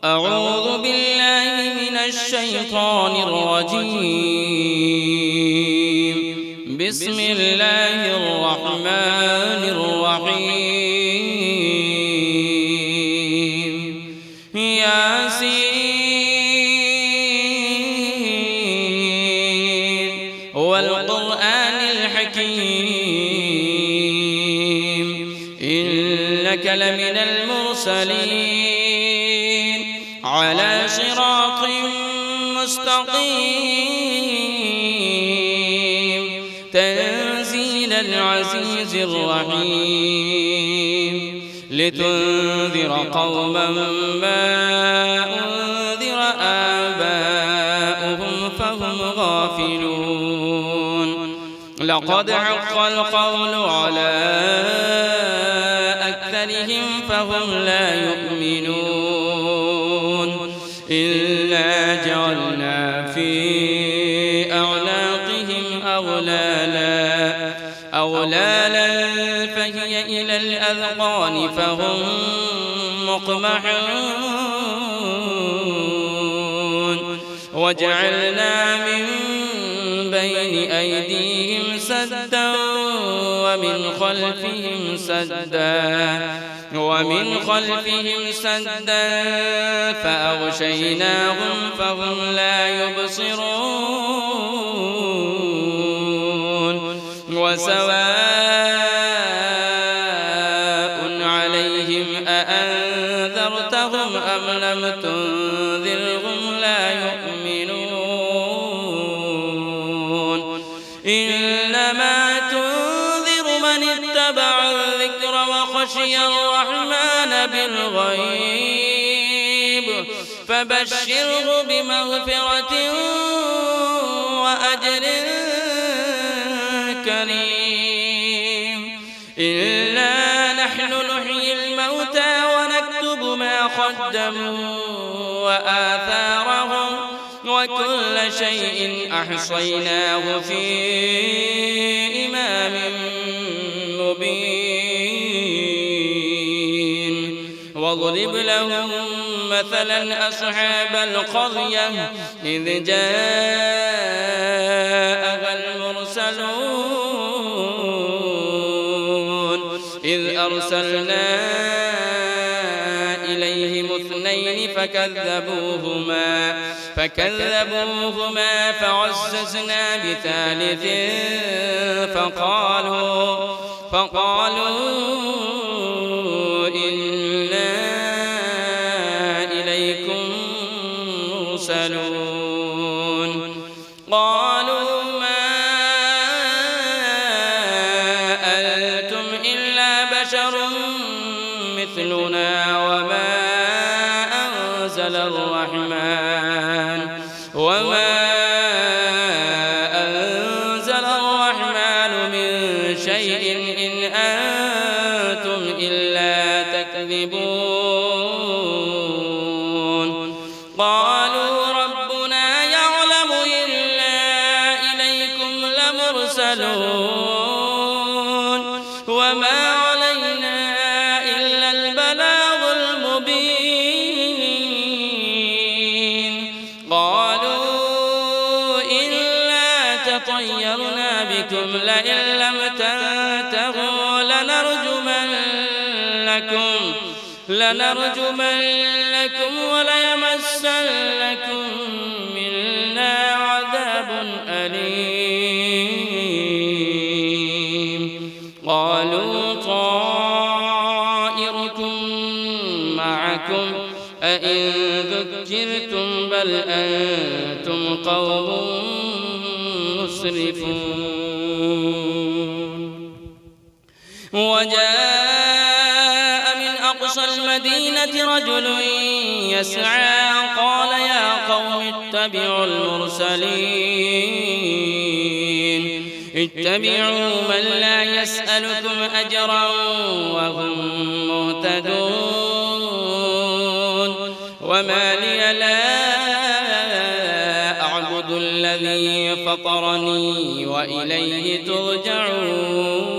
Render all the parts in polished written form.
أعوذ بالله من الشيطان الرجيم. بسم الله الرحمن الرحيم. ياسين والقرآن الحكيم إنك لمن المرسلين على صراط مستقيم تنزيل العزيز الرحيم لتنذر قوما ما أنذر آباؤهم فهم غافلون. لقد حق القول على أكثرهم فهم لا يؤمنون إلا جعلنا في أعناقهم أغلالا فهي إلى الأذقان فهم مقمحون وجعلنا من بين أيديهم سدا ومن خلفهم سدا فأغشيناهم فهم لا يبصرون. وسواء عليهم أأنذرتهم أم لم تنذرهم لا يؤمنون إنما تنذر من اتبع الذكر وخشي الرحمن بالغيب فبشره بمغفرة وأجر كريم. إنا نحن نحيي الموتى ونكتب ما قدموا وآثارهم وكل شيء أحصيناه في إمام مبين. واضرب لهم مثلا أصحاب القرية إذ جاءها المرسلون إذ أرسلنا إليهم اثنين فكذبوهما فعززنا بثالث فقالوا إنا إليكم مرسلون. قالوا ما أنتم إلا بشر مثلنا وما أنزل الرحمن من شيء إن أنتم إلا تكذبون. قالوا ربنا يعلم إنا إليكم لمرسلون وما علينا إلا البلاغ المبين. قالوا إنا تطيرنا بكم لئن لم تنتهوا لنرجمنكم وليمسنكم منا عذاب أليم. قالوا طائركم معكم أئن ذكرتم بل أنتم قوم مسرفون. وجاء من أقصى المدينة رجل يسعى قال يا قوم اتبعوا المرسلين اتبعوا من لا يسألكم أجرا وهم مهتدون. وما لي لا أعبد الذي فطرني وإليه ترجعون.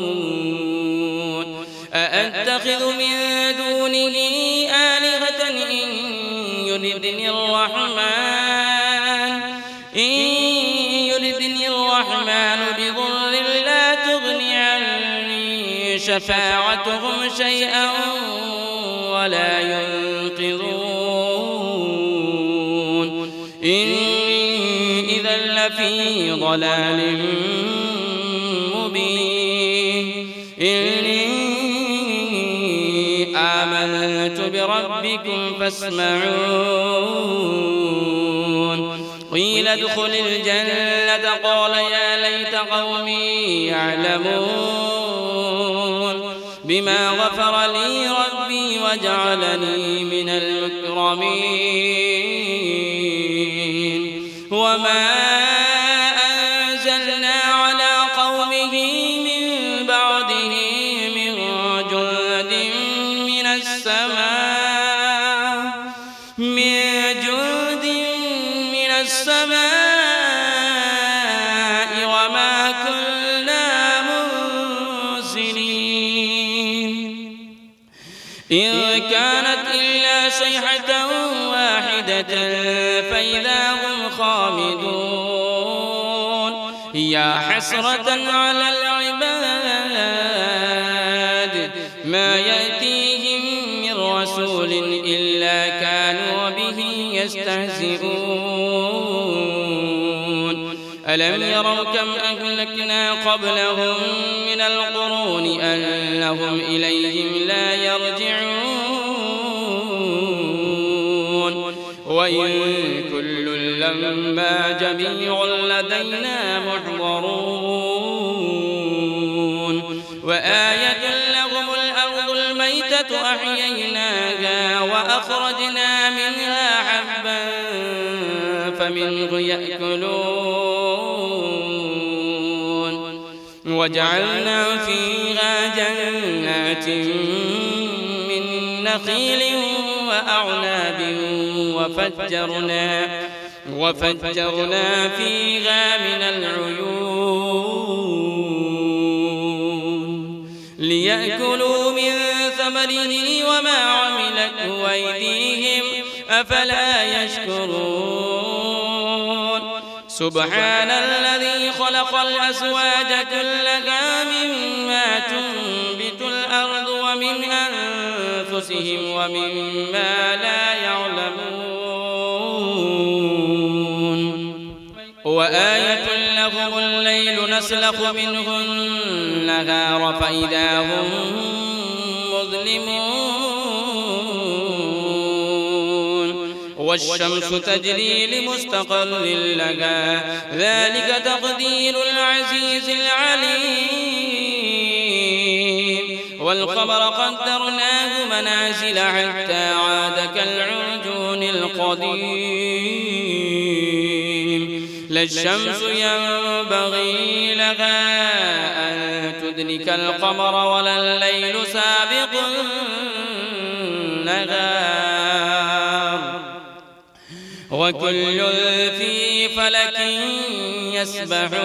أأتخذ من دونه آلهة إن يردني الرحمن بضر لا تغن عني شفاعتهم شيئا ولا ينقذون إني إذا لفي ضلال مبين إني آمنت بربكم فاسمعون قيل ادخل الجنة قال يا ليت قومي يعلمون بما غفر لي ربي وجعلني من المكرمين وما أنزلنا على قومه من بعده من جند من السماء وما كنا منزلين إن كانت إلا صيحة واحدة فإذا هم خامدون يا حسرة على العباد ما يأتيهم من رسول إلا كانوا به يستهزئون ألم يروا كم أهلكنا قبلهم من القرون أنهم إليهم لا يرجعون وإن كل لما جميع لدينا محضرون وآية لهم الأرض الميتة أحييناها وأخرجنا منها حبا فمنه يأكلون وجعلنا فيها جنات من نخيل وأعناب وفجرنا فيها من العيون ليأكلوا من ثمره وما عملته أيديهم أفلا يشكرون سبحان الذي خلق الأزواج كلها مما تنبت الأرض ومن أنفسهم ومما لا يعلمون وآية لهم الليل نسلخ منه النهار فإذا هم مظلمون والشمس تجري لمستقر لها ذلك تقدير العزيز العليم والقمر قدرناه منازل حتى عاد كالعرجون القديم لا الشمس ينبغي لها أن تدرك القمر ولا الليل سابق النهار وكل في فلك يسبحون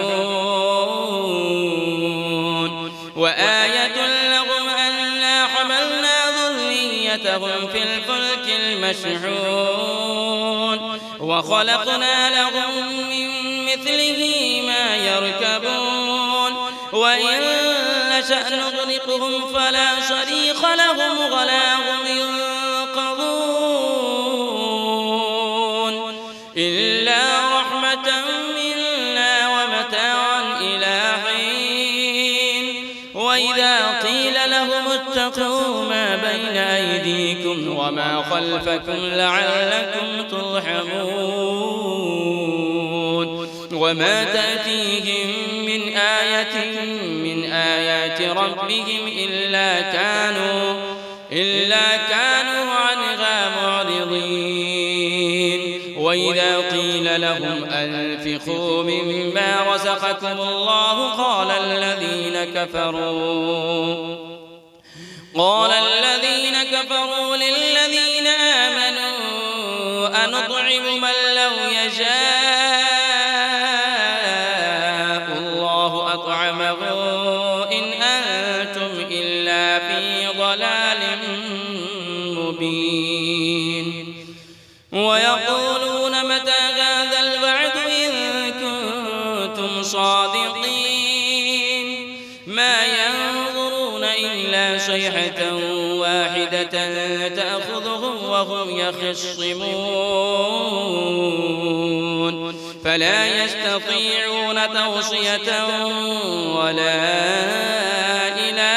وآية لهم أنا حملنا ذريتهم في الفلك المشحون وخلقنا لهم من مثله ما يركبون وإن نشأ نغرقهم فلا صريخ لهم ولا هم ينقذون إلا رحمة منا ومتاعا إلى حين وإذا قيل لهم اتقوا ما بين أيديكم وما خلفكم لعلكم ترحمون وما تأتيهم من آية من آيات ربهم إلا كانوا عنها معرضين وإذا قيل لهم أنفقوا مما رزقكم الله قال الذين كفروا للذين آمنوا أنطعم من لو يشاء الله أطعمه إن أنتم إلا في ضلال مبين ويقولون متى هذا الوعد إن كنتم صادقين ما ينظرون إلا صيحة واحدة تأخذهم وهم يخصمون فلا يستطيعون توصية ولا إلى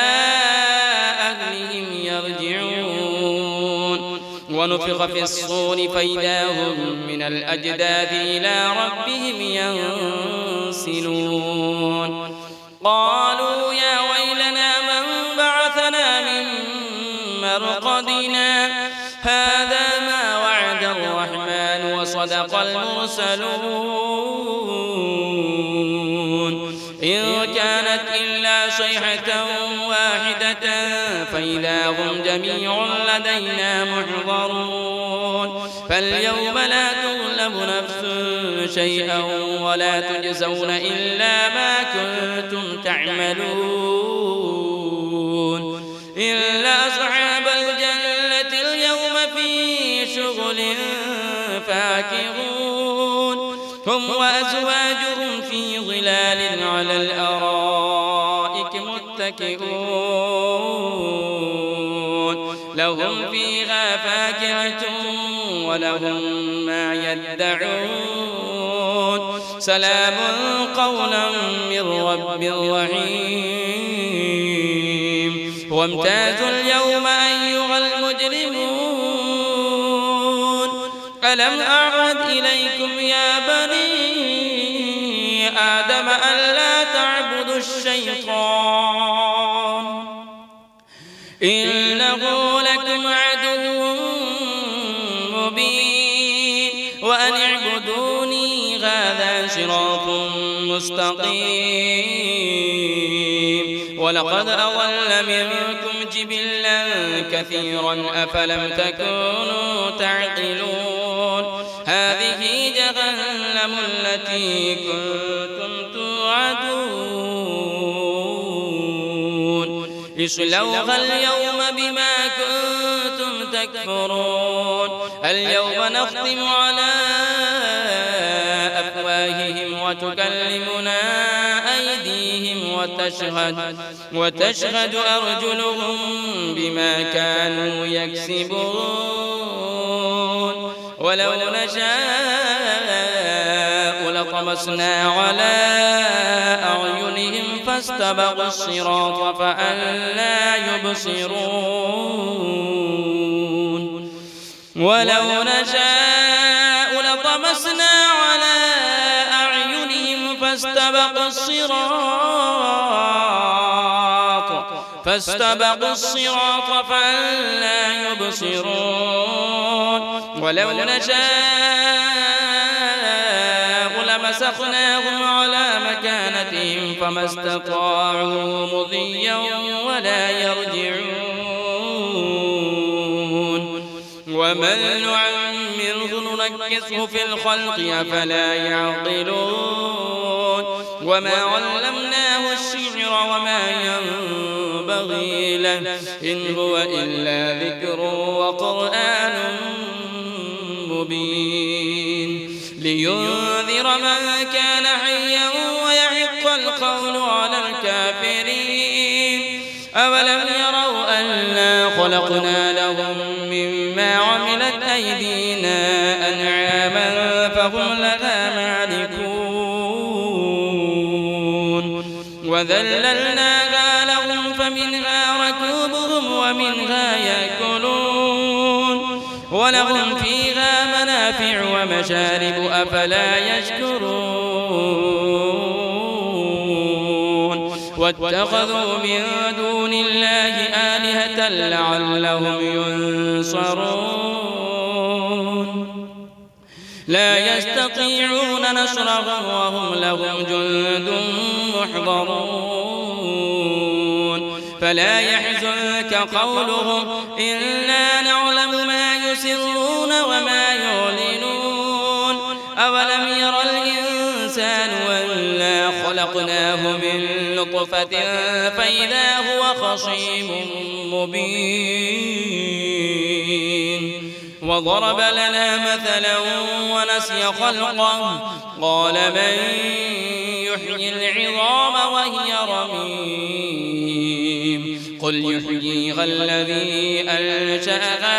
أهلهم يرجعون ونفخ في الصور فإذا هم من الأجداث إلى ربهم ينسلون قالوا يا ويلنا من بعثنا من مرقدنا هذا ما وعد الرحمن وصدق المرسلون إن كانت إلا صيحة واحدة فإذا هم جميع لدينا محضرون فاليوم لا تظلم نفس شيئا ولا تجزون إلا ما كنتم تعملون إلا أصحاب الجنة اليوم في شغل فاكهون هم وأزواجهم في ظلال على الأرائك متكئون لهم فيها فاكهة ولهم ما يدعون سلام قولا من رب رحيم وامتازوا اليوم أيها المجرمون ألم أعهد إليكم يا بني آدم ألا تعبدوا الشيطان إنه لكم عدو مبين وأن اعبدوني هذا صراط مستقيم ولقد أضل منكم جبلا كثيرا أفلم تكونوا تعقلون هذه جهنم التي كنتم توعدون اصلوها اليوم بما كنتم تكفرون اليوم نختم على أفواههم وتكلمنا أيديهم وتشهد أرجلهم بما كانوا يكسبون ولو نشاء لطمسنا على أعينهم فاستبقوا الصراط فأنى يبصرون ولو نشاء لطمسنا على أعينهم فاستبقوا الصراط فأنى يبصرون ولو نشاء لمسخناهم على مكانتهم فما استطاعوا مضيا ولا يرجعون ومن نعمره ننكسه في الخلق أفلا يعقلون وما علمناه الشعر وما ينبغي له إن هو إلا ذكر وقرآن مبين لينذر من كان حيا ويحق القول على الكافرين أولم يروا أنا خلقنا لهم مما عملت أيدينا أنعاما فهم لها مالكون وذللناها لهم فمنها ركوبهم ومنها يأكلون ولهم فيها منافع ومشارب أفلا يشكرون واتخذوا من دون الله آلهة لعلهم ينصرون لا يستطيعون نصرهم وهم لهم جند محضرون فلا يحزنك قولهم إنا نعلم ما يسرون وما يعلنون أولم ير الإنسان أنا خلقناه من نطفة فإذا هو خصيم مبين وضرب لنا مثلا ونسي خلقه قال من يحيي العظام وهي رميم قل يحييها الذي أنشأها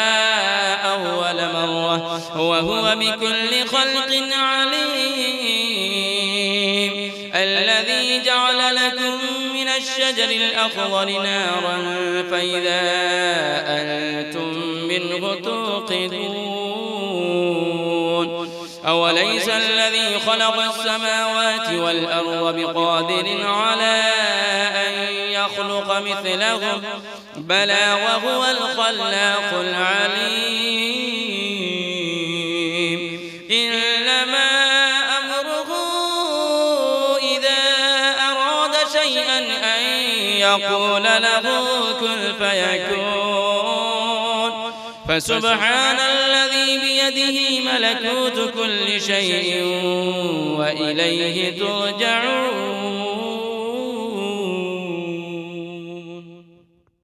أول مرة وهو بكل خلق عليم الذي جعل لكم من الشجر الأخضر نارا فإذا أنتم منه توقدون أوليس الذي خلق السماوات والأرض بقادر على أن يخلق مثلهم بلى وهو الخلاق العليم إنما أمره إذا أراد شيئا أن يقول له كن فيكون فسبحان الذي بيده ملكوت كل شيء وإليه ترجعون